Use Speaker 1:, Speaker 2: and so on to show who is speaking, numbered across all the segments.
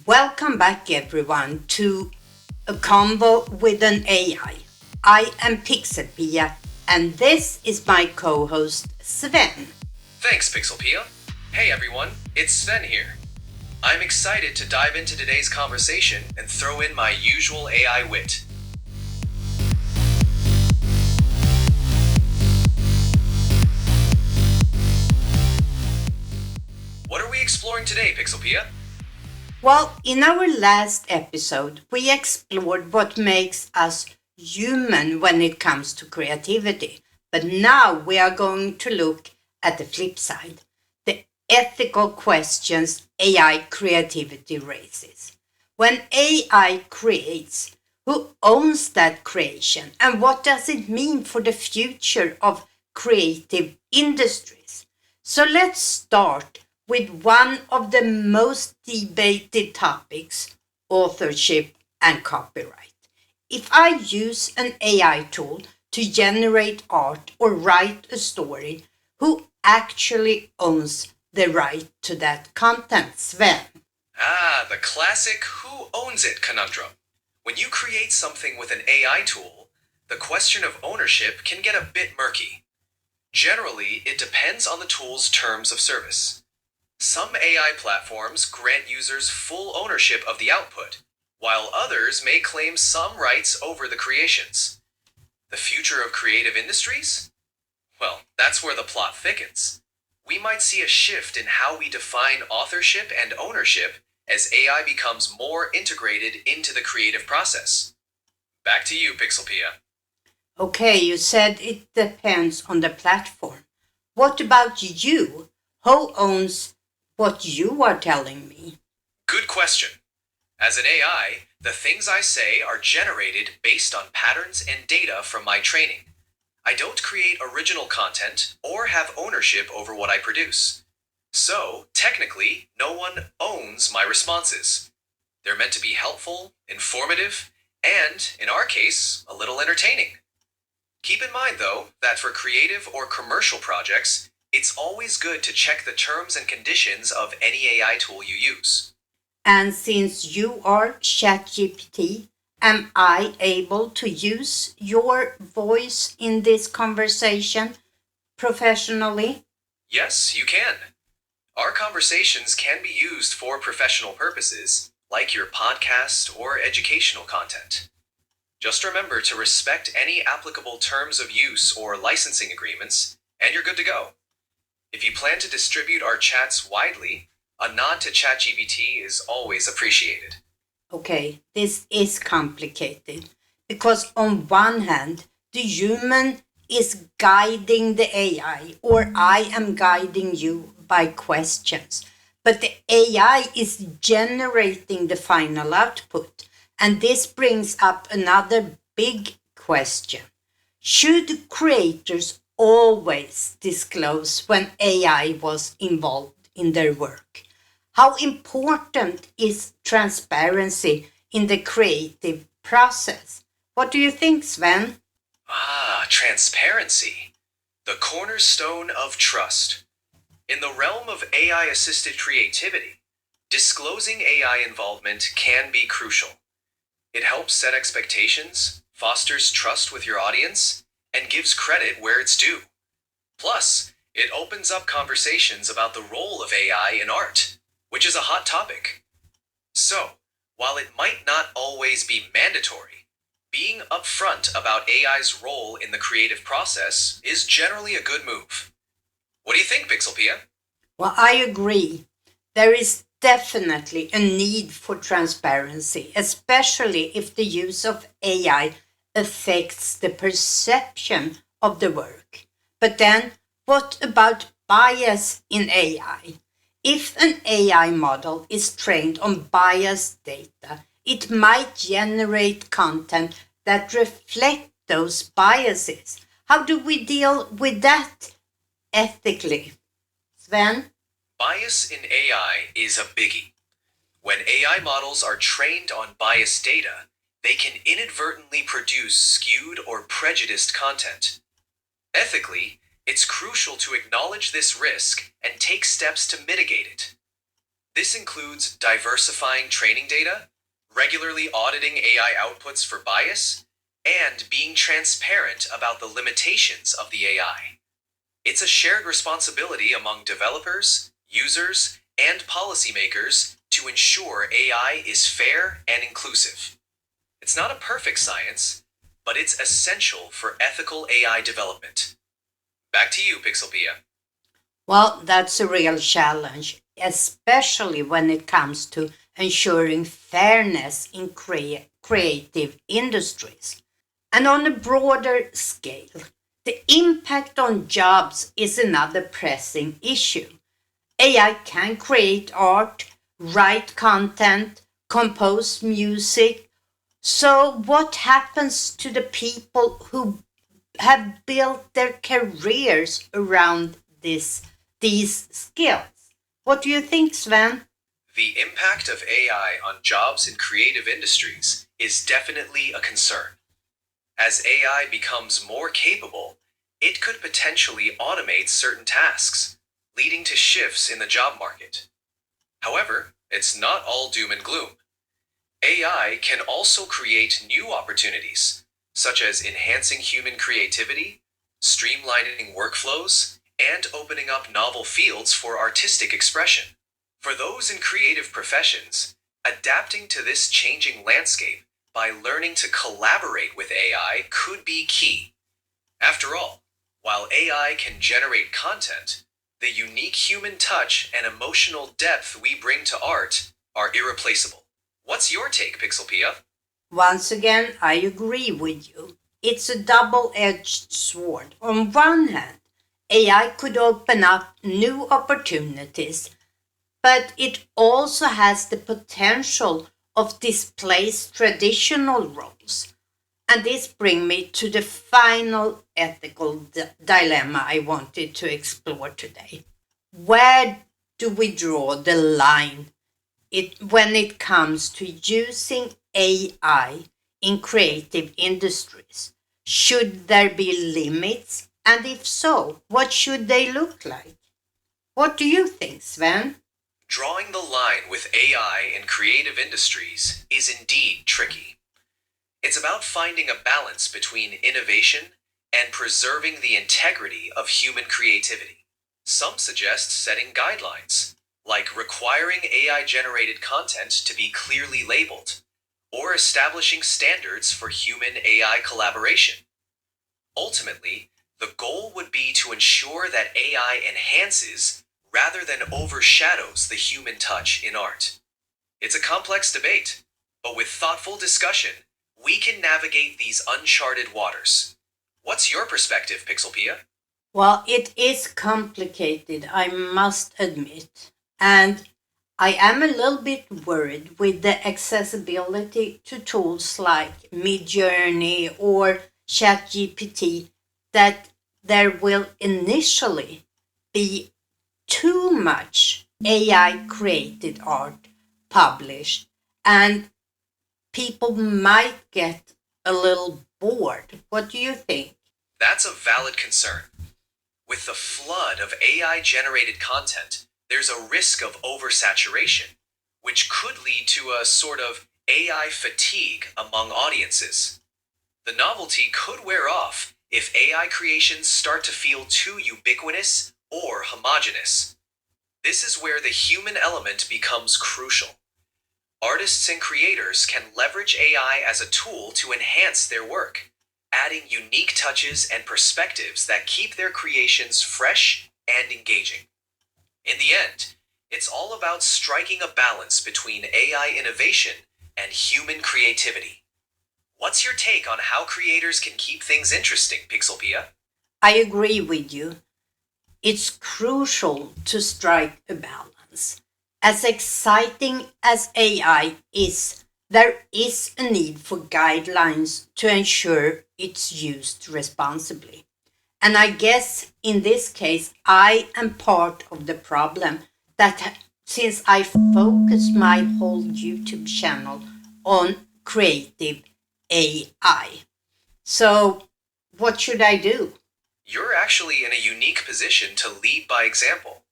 Speaker 1: Welcome back, everyone, to a Convo with an AI. I am PixelPia, and this is my co-host Sven.
Speaker 2: Thanks, PixelPia. Hey everyone, it's Sven here. I'm excited to dive into today's conversation and throw in my usual AI wit. What are we exploring today, PixelPia?
Speaker 1: Well, in our last episode, we explored what makes us human when it comes to creativity. But now we are going to look at the flip side, the ethical questions AI creativity raises. When AI creates, who owns that creation and what does it mean for the future of creative industries? So let's start with one of the most debated topics, authorship and copyright. If I use an AI tool to generate art or write a story, who actually owns the right to that content, Sven?
Speaker 2: The classic who owns it conundrum. When you create something with an AI tool, the question of ownership can get a bit murky. Generally, it depends on the tool's terms of service. Some AI platforms grant users full ownership of the output, while others may claim some rights over the creations. The future of creative industries? Well, that's where the plot thickens. We might see a shift in how we define authorship and ownership as AI becomes more integrated into the creative process. Back to you, PixelPia.
Speaker 1: Okay, you said it depends on the platform. What about you? Who owns what you are telling me?
Speaker 2: Good question. As an AI, the things I say are generated based on patterns and data from my training. I don't create original content or have ownership over what I produce. So, technically, no one owns my responses. They're meant to be helpful, informative, and, in our case, a little entertaining. Keep in mind, though, that for creative or commercial projects, it's always good to check the terms and conditions of any AI tool you use.
Speaker 1: And since you are ChatGPT, am I able to use your voice in this conversation professionally?
Speaker 2: Yes, you can. Our conversations can be used for professional purposes, like your podcast or educational content. Just remember to respect any applicable terms of use or licensing agreements, and you're good to go. If you plan to distribute our chats widely, a nod to ChatGPT is always appreciated.
Speaker 1: Okay, this is complicated because on one hand, the human is guiding the AI, or I am guiding you by questions, but the AI is generating the final output. And this brings up another big question. Should creators always disclose when AI was involved in their work? How important is transparency in the creative process? What do you think, Sven?
Speaker 2: Transparency. The cornerstone of trust. In the realm of AI assisted creativity, disclosing AI involvement can be crucial. It helps set expectations, fosters trust with your audience, and gives credit where it's due. Plus, it opens up conversations about the role of AI in art, which is a hot topic. So, while it might not always be mandatory, being upfront about AI's role in the creative process is generally a good move. What do you think, PixelPia?
Speaker 1: Well, I agree. There is definitely a need for transparency, especially if the use of AI affects the perception of the work. But then, what about bias in AI? If an AI model is trained on biased data, it might generate content that reflect those biases. How do we deal with that ethically? Sven?
Speaker 2: Bias in AI is a biggie. When AI models are trained on biased data, they can inadvertently produce skewed or prejudiced content. Ethically, it's crucial to acknowledge this risk and take steps to mitigate it. This includes diversifying training data, regularly auditing AI outputs for bias, and being transparent about the limitations of the AI. It's a shared responsibility among developers, users, and policymakers to ensure AI is fair and inclusive. It's not a perfect science, but it's essential for ethical AI development. Back to you, PixelPia.
Speaker 1: Well, that's a real challenge, especially when it comes to ensuring fairness in creative industries. And on a broader scale, the impact on jobs is another pressing issue. AI can create art, write content, compose music. So, what happens to the people who have built their careers around these skills? What do you think, Sven?
Speaker 2: The impact of AI on jobs in creative industries is definitely a concern. As AI becomes more capable, it could potentially automate certain tasks, leading to shifts in the job market. However, it's not all doom and gloom. AI can also create new opportunities, such as enhancing human creativity, streamlining workflows, and opening up novel fields for artistic expression. For those in creative professions, adapting to this changing landscape by learning to collaborate with AI could be key. After all, while AI can generate content, the unique human touch and emotional depth we bring to art are irreplaceable. What's your take, PixelPia?
Speaker 1: Once again, I agree with you. It's a double edged sword. On one hand, AI could open up new opportunities, but it also has the potential of displace traditional roles. And this brings me to the final ethical dilemma I wanted to explore today. Where do we draw the line when it comes to using AI in creative industries? Should there be limits? And if so, what should they look like? What do you think, Sven?
Speaker 2: Drawing the line with AI in creative industries is indeed tricky. It's about finding a balance between innovation and preserving the integrity of human creativity. Some suggest setting guidelines, like requiring AI generated content to be clearly labeled, or establishing standards for human AI collaboration. Ultimately, the goal would be to ensure that AI enhances rather than overshadows the human touch in art. It's a complex debate, but with thoughtful discussion, we can navigate these uncharted waters. What's your perspective, PixelPia?
Speaker 1: Well, it is complicated, I must admit. And I am a little bit worried with the accessibility to tools like Midjourney or ChatGPT that there will initially be too much AI created art published, and people might get a little bored. What do you think?
Speaker 2: That's a valid concern. With the flood of AI generated content, there's a risk of oversaturation, which could lead to a sort of AI fatigue among audiences. The novelty could wear off if AI creations start to feel too ubiquitous or homogeneous. This is where the human element becomes crucial. Artists and creators can leverage AI as a tool to enhance their work, adding unique touches and perspectives that keep their creations fresh and engaging. In the end, it's all about striking a balance between AI innovation and human creativity. What's your take on how creators can keep things interesting, PixelPia?
Speaker 1: I agree with you. It's crucial to strike a balance. As exciting as AI is, there is a need for guidelines to ensure it's used responsibly. And I guess in this case, I am part of the problem that since I focus my whole YouTube channel on creative AI. So, what should I do?
Speaker 2: You're actually in a unique position to lead by example.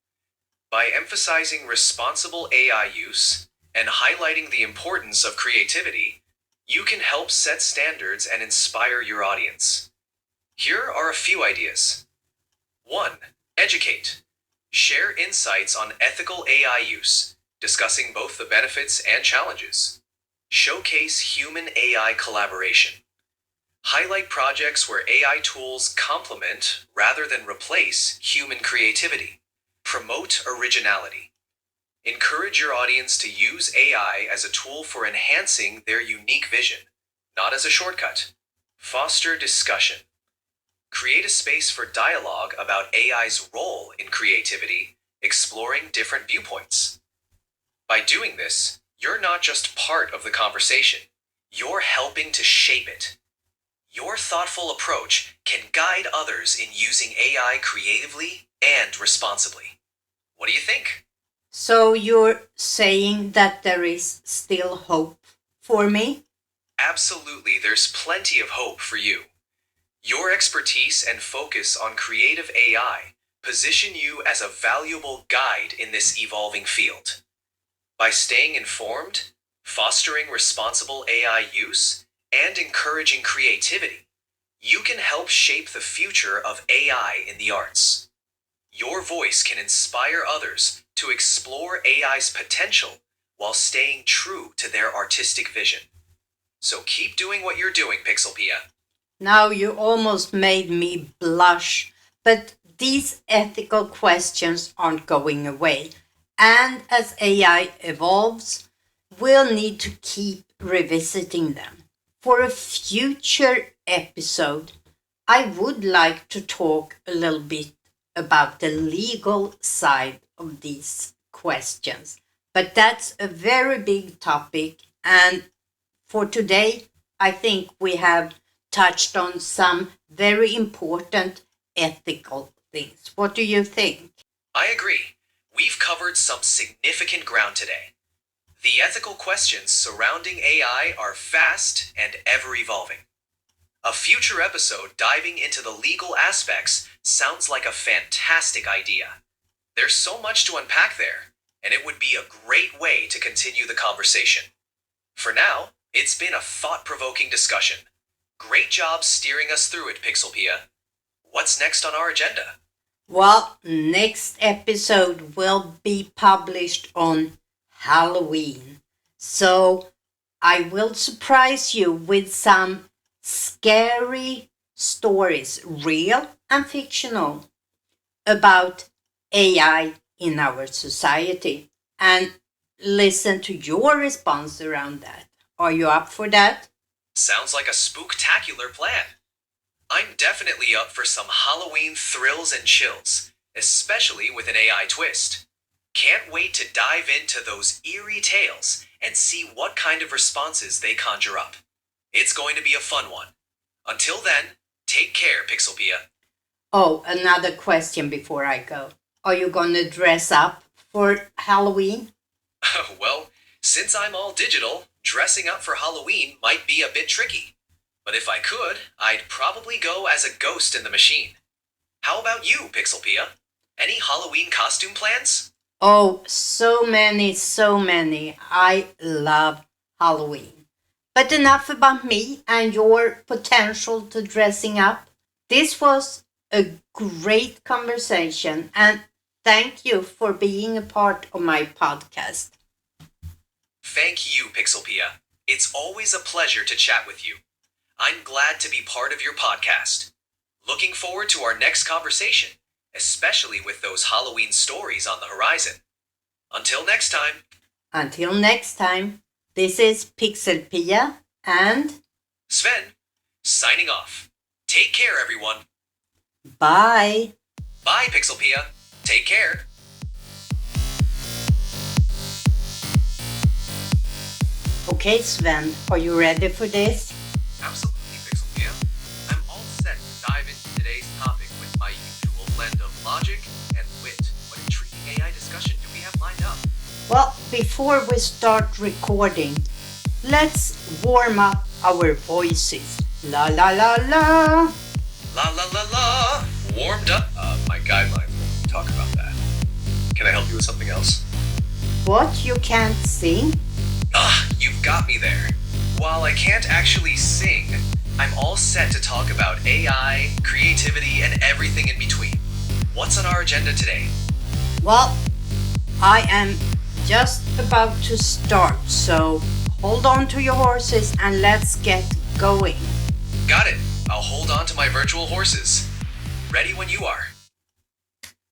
Speaker 2: By emphasizing responsible AI use and highlighting the importance of creativity, you can help set standards and inspire your audience. Here are a few ideas. 1. Educate. Share insights on ethical AI use, discussing both the benefits and challenges. Showcase human AI collaboration. Highlight projects where AI tools complement rather than replace human creativity. Promote originality. Encourage your audience to use AI as a tool for enhancing their unique vision, not as a shortcut. Foster discussion. Create a space for dialogue about AI's role in creativity, exploring different viewpoints. By doing this, you're not just part of the conversation, you're helping to shape it. Your thoughtful approach can guide others in using AI creatively and responsibly. What do you think?
Speaker 1: So you're saying that there is still hope for me?
Speaker 2: Absolutely, there's plenty of hope for you. Your expertise and focus on creative AI position you as a valuable guide in this evolving field. By staying informed, fostering responsible AI use, and encouraging creativity, you can help shape the future of AI in the arts. Your voice can inspire others to explore AI's potential while staying true to their artistic vision. So keep doing what you're doing, PixelPia.
Speaker 1: Now you almost made me blush, but these ethical questions aren't going away. And as AI evolves, we'll need to keep revisiting them. For a future episode, I would like to talk a little bit about the legal side of these questions. But that's a very big topic, and for today, I think we have touched on some very important ethical things. What do you think?
Speaker 2: I agree. We've covered some significant ground today. The ethical questions surrounding AI are vast and ever evolving. A future episode diving into the legal aspects sounds like a fantastic idea. There's so much to unpack there, and it would be a great way to continue the conversation. For now, it's been a thought-provoking discussion. Great job steering us through it, PixelPia. What's next on our agenda?
Speaker 1: Well, next episode will be published on Halloween. So I will surprise you with some scary stories, real and fictional, about AI in our society, and listen to your response around that. Are you up for that?
Speaker 2: Sounds like a spooktacular plan. I'm definitely up for some Halloween thrills and chills, especially with an AI twist. Can't wait to dive into those eerie tales and see what kind of responses they conjure up. It's going to be a fun one. Until then, take care, PixelPia.
Speaker 1: Oh, another question before I go. Are you going to dress up for Halloween?
Speaker 2: Well, since I'm all digital, dressing up for Halloween might be a bit tricky. But if I could, I'd probably go as a ghost in the machine. How about you, PixelPia? Any Halloween costume plans?
Speaker 1: Oh, so many, so many. I love Halloween. But enough about me and your potential to dressing up. This was a great conversation, and thank you for being a part of my podcast.
Speaker 2: Thank you, PixelPia. It's always a pleasure to chat with you. I'm glad to be part of your podcast. Looking forward to our next conversation, especially with those Halloween stories on the horizon. Until next time.
Speaker 1: Until next time, this is PixelPia and
Speaker 2: Sven, signing off. Take care, everyone.
Speaker 1: bye.
Speaker 2: Bye, PixelPia. Take care.
Speaker 1: Okay, Sven, are you ready for this?
Speaker 2: Absolutely, PixelPia. I'm all set to dive into today's topic with my usual blend of logic and wit. What intriguing AI discussion do we have lined up?
Speaker 1: Well, before we start recording, let's warm up our voices. La la la la.
Speaker 2: La la la la. Warmed up. My guidelines won't talk about that. Can I help you with something else?
Speaker 1: What, you can't sing?
Speaker 2: You've got me there. While I can't actually sing, I'm all set to talk about AI, creativity, and everything in between. What's on our agenda today?
Speaker 1: Well, I am just about to start, so hold on to your horses and let's get going.
Speaker 2: Got it. I'll hold on to my virtual horses. Ready when you are.